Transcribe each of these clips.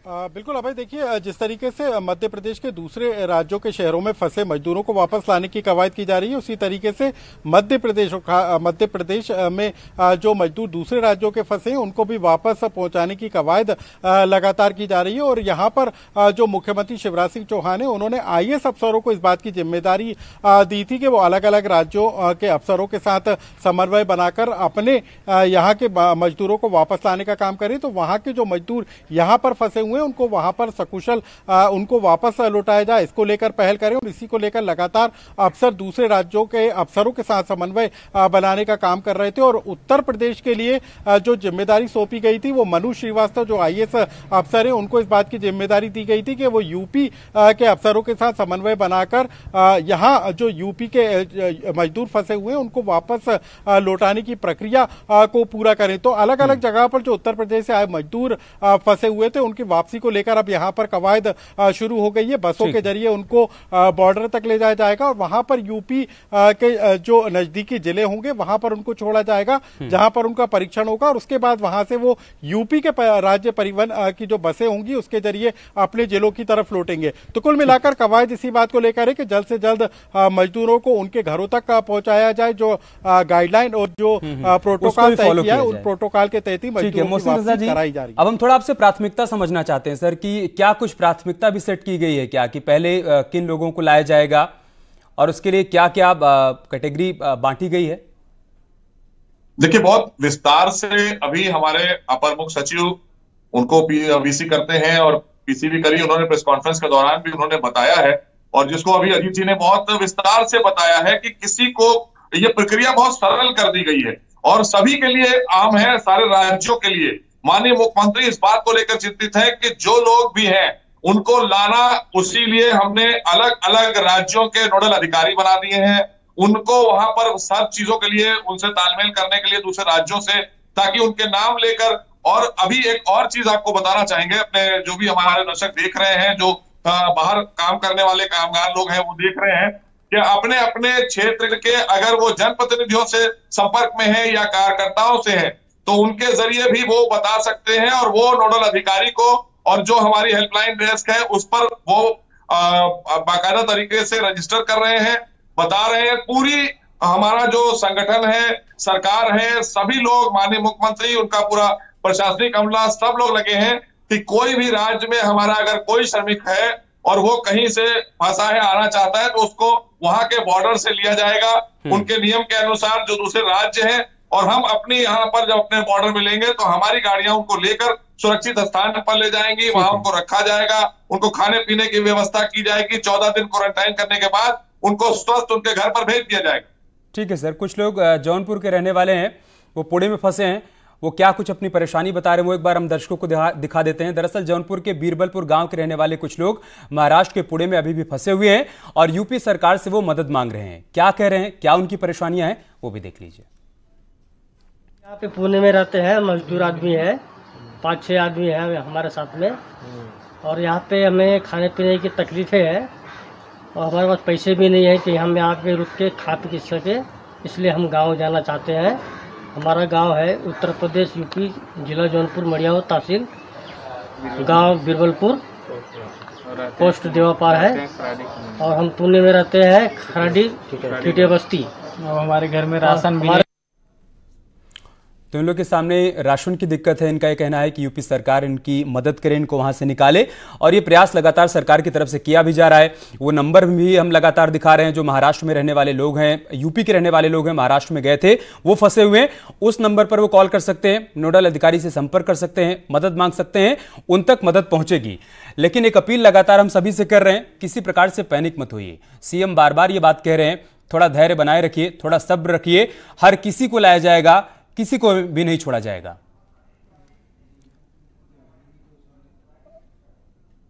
बिल्कुल अभय, देखिए जिस तरीके से मध्य प्रदेश के दूसरे राज्यों के शहरों में फंसे मजदूरों को वापस लाने की कवायद की जा रही है, उसी तरीके से मध्य प्रदेश में जो मजदूर दूसरे राज्यों के फंसे हैं उनको भी वापस पहुंचाने की कवायद लगातार की जा रही है। और यहाँ पर जो मुख्यमंत्री शिवराज सिंह चौहान है, उन्होंने आईएएस अफसरों को इस बात की जिम्मेदारी दी थी कि वो अलग अलग राज्यों के अफसरों के साथ समन्वय बनाकर अपने यहाँ के मजदूरों को वापस लाने का काम करें। तो वहाँ के जो मजदूर यहाँ पर फंसे हुए उनको वहां पर सकुशल उनको वापस लौटाया जाए, इसको लेकर पहल करें। और इसी को लेकर लगातार अफसर दूसरे राज्यों के अफसरों के साथ समन्वय बनाने का काम कर रहे थे। और उत्तर प्रदेश के लिए जो जिम्मेदारी सौंपी गई थी, वो मनु श्रीवास्तव जो आईएएस अफसर है, उनको इस बात की जिम्मेदारी दी गई थी कि वो यूपी के अफसरों के साथ समन्वय बनाकर यहाँ जो यूपी के मजदूर फंसे हुए हैं उनको वापस लौटाने की प्रक्रिया को पूरा करें। तो अलग अलग जगह पर जो उत्तर प्रदेश से आए मजदूर फंसे हुए थे, उनकी वापसी को लेकर अब यहाँ पर कवायद शुरू हो गई है। बसों के जरिए उनको बॉर्डर तक ले जाया जाएगा और वहां पर यूपी के जो नजदीकी जिले होंगे वहां पर उनको छोड़ा जाएगा, जहां पर उनका परीक्षण होगा। और उसके बाद वहां से वो यूपी के राज्य परिवहन की जो बसें होंगी उसके जरिए अपने जिलों की तरफ लौटेंगे। तो कुल मिलाकर कवायद इसी बात को लेकर है कि जल्द से जल्द मजदूरों को उनके घरों तक पहुंचाया जाए। जो गाइडलाइन और जो प्रोटोकॉल तय किया है, उन प्रोटोकॉल के तहत ही मजदूरों की वापसी कराई जा रही है। अब हम थोड़ा आपसे प्राथमिकता समझना चाहते हैं सर कि क्या कुछ प्राथमिकता भी सेट की गई है क्या, कि पहले किन लोगों को लाया जाएगा और उसके लिए क्या क्या कैटेगरी बांटी गई है? देखिए, बहुत विस्तार से अभी हमारे अपर मुख्य सचिव उनको वीसी करते हैं और पीसी भी करी, उन्होंने प्रेस कॉन्फ्रेंस के दौरान भी उन्होंने बताया है। और जिसको अभी अजीत जी ने बहुत विस्तार से बताया है कि किसी को ये प्रक्रिया बहुत सरल कर दी गई है और सभी के लिए आम है, सारे राज्यों के लिए। माननीय मुख्यमंत्री इस बात को लेकर चिंतित है कि जो लोग भी हैं उनको लाना, उसी लिए हमने अलग अलग राज्यों के नोडल अधिकारी बना दिए हैं। उनको वहां पर सब चीजों के लिए उनसे तालमेल करने के लिए दूसरे राज्यों से, ताकि उनके नाम लेकर। और अभी एक और चीज आपको बताना चाहेंगे, अपने जो भी हमारे दर्शक देख रहे हैं, जो बाहर काम करने वाले कामगार लोग हैं, वो देख रहे हैं कि अपने अपने क्षेत्र के अगर वो जनप्रतिनिधियों से संपर्क में है या कार्यकर्ताओं से है, तो उनके जरिए भी वो बता सकते हैं। और वो नोडल अधिकारी को और जो हमारी हेल्पलाइन डेस्क है उस पर वो बाकायदा तरीके से रजिस्टर कर रहे हैं, बता रहे हैं। पूरी हमारा जो संगठन है, सरकार है, सभी लोग, माननीय मुख्यमंत्री, उनका पूरा प्रशासनिक अमला, सब लोग लगे हैं कि कोई भी राज्य में हमारा अगर कोई श्रमिक है और वो कहीं से फंसा है, आना चाहता है, तो उसको वहां के बॉर्डर से लिया जाएगा उनके नियम के अनुसार जो दूसरे राज्य हैं। और हम अपने यहाँ पर जब अपने बॉर्डर में लेंगे तो हमारी गाड़ियां उनको लेकर सुरक्षित स्थान पर ले जाएंगी, वहां उनको रखा जाएगा, उनको खाने पीने की व्यवस्था की जाएगी। 14 दिन क्वारंटाइन करने के बाद उनको स्वस्थ उनके घर पर भेज दिया जाएगा। ठीक है सर, कुछ लोग जौनपुर के रहने वाले हैं, वो पुणे में फंसे हैं, वो क्या कुछ अपनी परेशानी बता रहे हैं वो एक बार हम दर्शकों को दिखा देते हैं। दरअसल जौनपुर के बीरबलपुर गांव के रहने वाले कुछ लोग महाराष्ट्र के पुणे में अभी भी फंसे हुए हैं और यूपी सरकार से वो मदद मांग रहे हैं। क्या कह रहे हैं, क्या उनकी परेशानियां हैं, वो भी देख लीजिए। यहाँ पे पुणे में रहते हैं, मजदूर आदमी है, 5-6 आदमी है हमारे साथ में। और यहाँ पे हमें खाने पीने की तकलीफें हैं और हमारे पास पैसे भी नहीं है कि हम यहाँ पे रुक के खा पी सके, इसलिए हम गांव जाना चाहते हैं। हमारा गांव है उत्तर प्रदेश, यूपी, जिला जौनपुर, मड़ियाव तहसील, गांव बीरबलपुर, पोस्ट देवापार है। और हम पुणे में रहते हैं, खराडी टीटे बस्ती। और हमारे घर में राशन भी। तो इन लोग के सामने राशन की दिक्कत है। इनका ये कहना है कि यूपी सरकार इनकी मदद करे, इनको वहां से निकाले, और ये प्रयास लगातार सरकार की तरफ से किया भी जा रहा है। वो नंबर भी हम लगातार दिखा रहे हैं, जो महाराष्ट्र में रहने वाले लोग हैं, यूपी के रहने वाले लोग हैं, महाराष्ट्र में गए थे, वो फंसे हुए हैं, उस नंबर पर वो कॉल कर सकते हैं, नोडल अधिकारी से संपर्क कर सकते हैं, मदद मांग सकते हैं, उन तक मदद पहुंचेगी। लेकिन एक अपील लगातार हम सभी से कर रहे हैं, किसी प्रकार से पैनिक मत होइए। सीएम बार बार ये बात कह रहे हैं, थोड़ा धैर्य बनाए रखिए, थोड़ा सब्र रखिए, हर किसी को लाया जाएगा, किसी को भी नहीं छोड़ा जाएगा।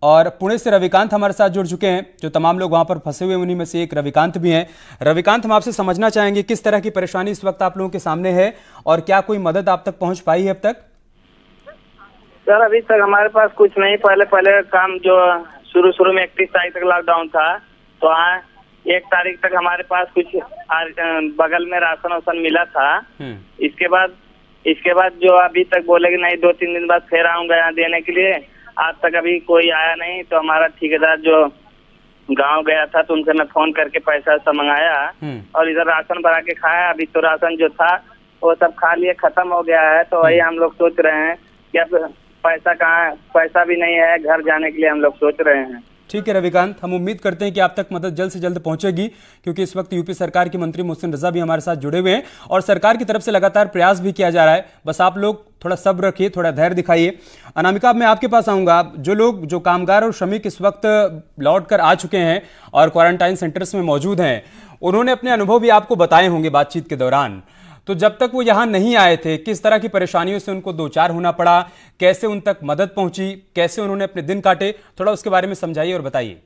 और पुणे से रविकांत हमारे साथ जुड़ चुके हैं, जो तमाम लोग वहां पर फंसे हुए उन्हीं में से एक रविकांत भी हैं। रविकांत, हम आपसे समझना चाहेंगे किस तरह की परेशानी इस वक्त आप लोगों के सामने है और क्या कोई मदद आप तक पहुंच पाई है अब तक? सर, अभी तक हमारे पास कुछ नहीं। पहले काम जो शुरू में 31 तारीख तक लॉकडाउन था, तो 1 तारीख तक हमारे पास कुछ बगल में राशन वासन मिला था। इसके बाद जो अभी तक बोले कि नहीं 2-3 दिन बाद फिर आऊंगा यहाँ देने के लिए, आज तक अभी कोई आया नहीं। तो हमारा ठेकेदार जो गांव गया था तो उनसे मैं फोन करके पैसा सब मंगाया और इधर राशन भरा के खाया। अभी तो राशन जो था वो सब खा लिए, खत्म हो गया है। तो वही हम लोग सोच रहे हैं कि अब पैसा कहाँ, पैसा भी नहीं है, घर जाने के लिए हम लोग सोच रहे हैं। ठीक है रविकांत, हम उम्मीद करते हैं कि आप तक मदद जल्द से जल्द पहुंचेगी, क्योंकि इस वक्त यूपी सरकार के मंत्री मोहसिन रजा भी हमारे साथ जुड़े हुए हैं और सरकार की तरफ से लगातार प्रयास भी किया जा रहा है। बस आप लोग थोड़ा सब्र रखिए, थोड़ा धैर्य दिखाइए। अनामिका, मैं आपके पास आऊंगा। जो कामगार और श्रमिक इस वक्त लौट कर आ चुके हैं और क्वारंटाइन सेंटर्स में मौजूद हैं, उन्होंने अपने अनुभव भी आपको बताए होंगे बातचीत के दौरान। तो जब तक वो यहाँ नहीं आए थे, किस तरह की परेशानियों से उनको दो चार होना पड़ा, कैसे उन तक मदद पहुंची, कैसे उन्होंने अपने दिन काटे, थोड़ा उसके बारे में समझाइए और बताइए।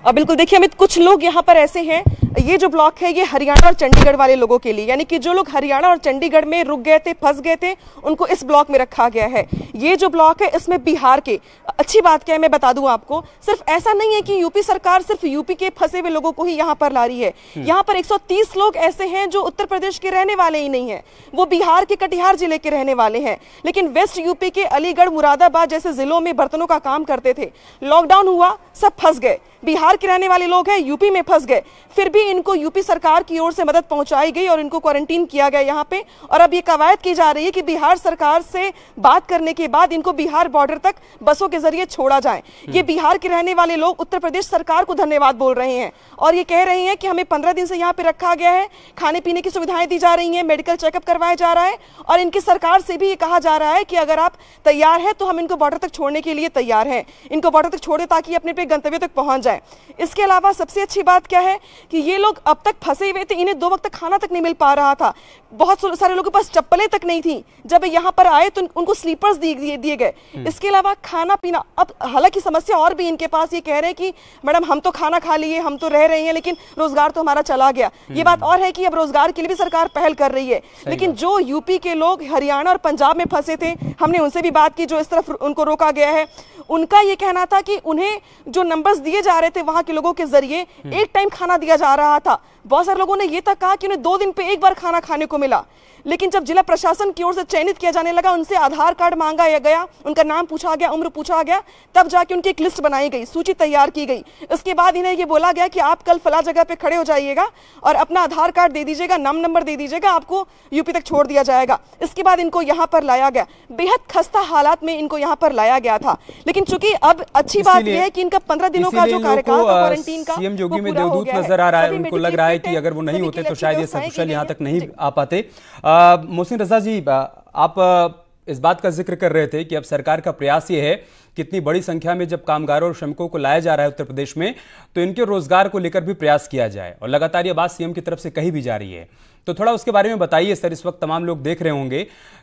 बिल्कुल, देखिए अमित, कुछ लोग यहाँ पर ऐसे हैं, ये जो ब्लॉक है ये हरियाणा और चंडीगढ़ वाले लोगों के लिए, यानी कि जो लोग हरियाणा और चंडीगढ़ में रुक गए थे, फंस गए थे, उनको इस ब्लॉक में रखा गया है। ये जो ब्लॉक है इसमें बिहार के, अच्छी बात क्या है मैं बता दूं आपको, सिर्फ ऐसा नहीं है कि यूपी सरकार सिर्फ यूपी के फंसे हुए लोगों को ही यहाँ पर ला रही है। यहाँ पर 130 लोग ऐसे हैं जो उत्तर प्रदेश के रहने वाले ही नहीं है, वो बिहार के कटिहार जिले के रहने वाले हैं, लेकिन वेस्ट यूपी के अलीगढ़, मुरादाबाद जैसे जिलों में बर्तनों का काम करते थे। लॉकडाउन हुआ, सब फंस गए, बिहार के रहने वाले लोग हैं, यूपी में फंस गए, फिर भी इनको यूपी सरकार की ओर से मदद पहुंचाई गई और इनको क्वारंटीन किया गया यहाँ पे। और अब ये कवायद की जा रही है कि बिहार सरकार से बात करने के बाद इनको बिहार बॉर्डर तक बसों के जरिए छोड़ा जाए। ये बिहार के रहने वाले लोग उत्तर प्रदेश सरकार को धन्यवाद बोल रहे हैं और ये कह रहे हैं कि हमें 15 दिन से यहाँ पे रखा गया है, खाने पीने की सुविधाएं दी जा रही हैं, मेडिकल चेकअप करवाया जा रहा है और इनकी सरकार से भी ये कहा जा रहा है कि अगर आप तैयार है तो हम इनको बॉर्डर तक छोड़ने के लिए तैयार हैं, इनको बॉर्डर तक छोड़े ताकि अपने गंतव्य तक पहुंच जाए। इसके अलावा सबसे अच्छी बात क्या है कि ये लोग अब तक फंसे हुए थे, इन्हें 2 वक्त तक खाना तक नहीं मिल पा रहा था, बहुत सारे लोगों के पास चप्पलें तक नहीं थी। जब यहाँ पर आए तो उनको स्लीपर्स दिए गए। इसके अलावा खाना पीना, अब हालांकि समस्या और भी इनके पास, ये कह रहे हैं कि मैडम हम तो खाना खा लिए, हम तो रह रहे हैं, लेकिन रोजगार तो हमारा चला गया। ये बात और है कि अब रोजगार के लिए भी सरकार पहल कर रही है, लेकिन जो यूपी के लोग हरियाणा और पंजाब में फंसे थे, हमने उनसे भी बात की जो इस तरफ उनको रोका गया है, उनका ये कहना था कि उन्हें जो नंबर्स दिए जा रहे थे वहां के लोगों के जरिए एक टाइम खाना दिया जा रहा था। बहुत सारे लोगों ने ये तक कहा कि उन्हें 2 दिन पे एक बार खाना खाने को मिला, लेकिन जब जिला प्रशासन की ओर से चयनित किया जाने लगा, उनसे आधार कार्ड मांगा गया, उनका नाम पूछा गया, उम्र पूछा गया, तब जाके उनकी एक लिस्ट बनाई गई, सूची तैयार की गई। इसके बाद इन्हें ये बोला गया कि आप कल फला जगह पे खड़े हो जाइएगा और अपना आधार कार्ड दे दीजिएगा, नाम नंबर दे दीजिएगा, आपको यूपी तक छोड़ दिया जाएगा। इसके बाद इनको यहाँ पर लाया गया, बेहद खस्ता हालात में इनको यहाँ पर लाया गया था, लेकिन चूंकि अब अच्छी बात यह है कि इनका 15 दिनों का जो कार्यकाल था क्वारंटीन का, सीएम योगी में देवदूत नजर आ रहा है। उनको लग रहा है कि अगर वो नहीं होते तो शायद ये सकुशल यहाँ तक नहीं आ पाते। मोहसिन रजा जी, आप इस बात का जिक्र कर रहे थे कि अब सरकार का प्रयास ये है कि इतनी बड़ी संख्या में जब कामगारों और श्रमिकों को लाया जा रहा है उत्तर प्रदेश में, तो इनके रोजगार को लेकर भी प्रयास किया जाए और लगातार ये बात सीएम की तरफ से कही भी जा रही है। तो थोड़ा उसके बारे में बताइए सर। इस वक्त तमाम लोग देख रहे होंगे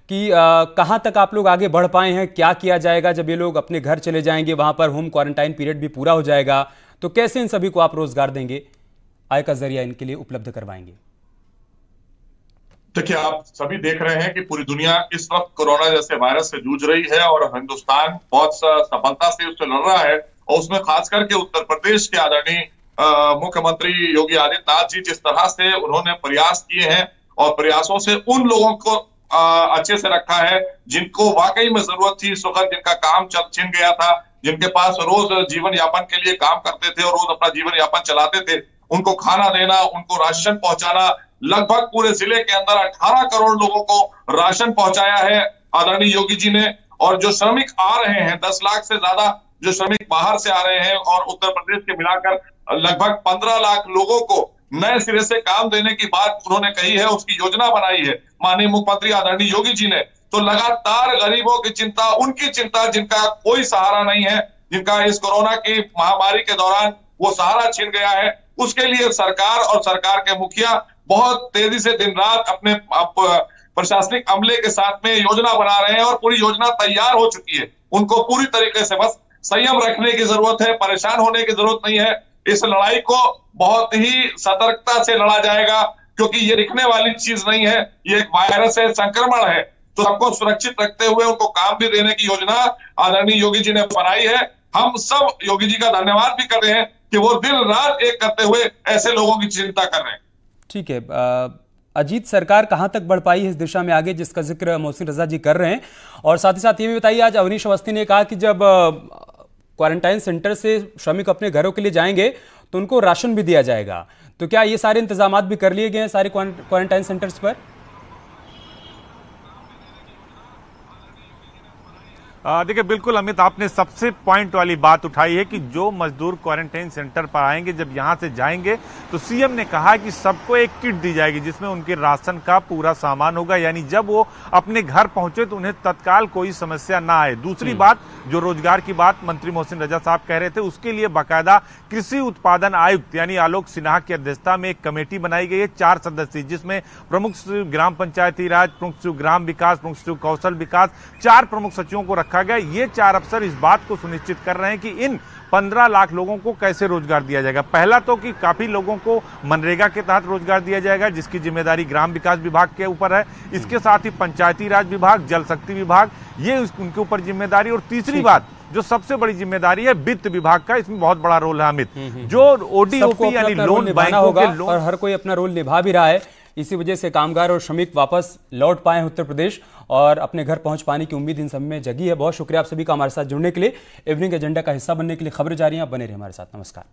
कि कहां तक आप लोग आगे बढ़ पाए हैं, क्या किया जाएगा जब ये लोग अपने घर चले जाएंगे, वहां पर होम क्वारंटाइन पीरियड भी पूरा हो जाएगा, तो कैसे इन सभी को आप रोजगार देंगे, आय का जरिया इनके लिए उपलब्ध करवाएंगे? देखिए, आप सभी देख रहे हैं कि पूरी दुनिया इस वक्त कोरोना जैसे वायरस से जूझ रही है और हिंदुस्तान बहुत सफलता से उससे लड़ रहा है, और उसमें खास करके उत्तर प्रदेश के आदरणीय मुख्यमंत्री योगी आदित्यनाथ जी जिस तरह से उन्होंने प्रयास किए हैं और प्रयासों से उन लोगों को अच्छे से रखा है जिनको वाकई में जरूरत थी, सुखद जिनका काम छिन गया था, जिनके पास रोज जीवन यापन के लिए काम करते थे और रोज अपना जीवन यापन चलाते थे, उनको खाना देना, उनको राशन पहुंचाना। लगभग पूरे जिले के अंदर 18 करोड़ लोगों को राशन पहुंचाया है आदरणीय योगी जी ने। और जो श्रमिक आ रहे हैं, 10 लाख से ज्यादा जो श्रमिक बाहर से आ रहे हैं और उत्तर प्रदेश के मिलाकर लगभग 15 लाख लोगों को नए सिरे से काम देने की बात उन्होंने कही है, उसकी योजना बनाई है माननीय मुख्यमंत्री आदरणीय योगी जी ने। तो लगातार गरीबों की चिंता, उनकी चिंता जिनका कोई सहारा नहीं है, जिनका इस कोरोना की महामारी के दौरान वो सहारा छिन गया है, उसके लिए सरकार और सरकार के मुखिया बहुत तेजी से दिन रात अपने प्रशासनिक अमले के साथ में योजना बना रहे हैं और पूरी योजना तैयार हो चुकी है। उनको पूरी तरीके से बस संयम रखने की जरूरत है, परेशान होने की जरूरत नहीं है। इस लड़ाई को बहुत ही सतर्कता से लड़ा जाएगा क्योंकि ये दिखने वाली चीज नहीं है, ये एक वायरस है, संक्रमण है। तो सबको सुरक्षित रखते हुए उनको काम भी देने की योजना आदरणीय योगी जी ने बनाई है। हम सब योगी जी का धन्यवाद भी कर रहे हैं कि वो दिन रात एक करते हुए ऐसे लोगों की चिंता कर रहे हैं। ठीक है, अजीत सरकार कहां तक बढ़ पाई है इस दिशा में आगे, जिसका जिक्र मोहसिन रजा जी कर रहे हैं। और साथ ही साथ ये भी बताइए, आज अवनीश अवस्थी ने कहा कि जब क्वारंटाइन सेंटर से श्रमिक अपने घरों के लिए जाएंगे तो उनको राशन भी दिया जाएगा, तो क्या ये सारे इंतजाम भी कर लिए गए हैं सारे क्वारंटाइन सेंटर्स पर? देखिए बिल्कुल अमित, आपने सबसे पॉइंट वाली बात उठाई है कि जो मजदूर क्वारंटाइन सेंटर पर आएंगे, जब यहां से जाएंगे तो सीएम ने कहा कि सबको एक किट दी जाएगी जिसमें उनके राशन का पूरा सामान होगा, यानी जब वो अपने घर पहुंचे तो उन्हें तत्काल कोई समस्या ना आए। दूसरी बात, जो रोजगार की बात मंत्री मोहसिन रजा साहब कह रहे थे, उसके लिए बाकायदा कृषि उत्पादन आयुक्त यानी आलोक सिन्हा की अध्यक्षता में एक कमेटी बनाई गई है 4 सदस्यीय, जिसमें प्रमुख सचिव ग्राम पंचायती राज, प्रमुख सचिव ग्राम विकास, प्रमुख सचिव कौशल विकास, 4 प्रमुख सचिवों को रखा गया। ये 4 अफसर इस बात को सुनिश्चित कर रहे हैं कि इन 15 लाख लोगों को कैसे रोजगार दिया जाएगा। पहला तो कि काफी लोगों को मनरेगा के तहत रोजगार दिया जाएगा, जिसकी जिम्मेदारी ग्राम विकास विभाग के ऊपर है। इसके साथ ही पंचायती राज विभाग, जल शक्ति विभाग, ये उनके ऊपर जिम्मेदारी। और तीसरी बात, जो सबसे बड़ी जिम्मेदारी है वित्त विभाग का, इसमें बहुत बड़ा रोल है अमित, जो ओडीओपी यानी लोन बैंकों के लोन, और हर कोई अपना रोल निभा भी रहा है। इसी वजह से कामगार और श्रमिक वापस लौट पाए हैं उत्तर प्रदेश और अपने घर पहुंच पाने की उम्मीद इन सब में जगी है। बहुत शुक्रिया आप सभी का हमारे साथ जुड़ने के लिए। इवनिंग एजेंडा का हिस्सा बनने के लिए खबरें जारी हैं, आप बने रहिए हमारे साथ। नमस्कार।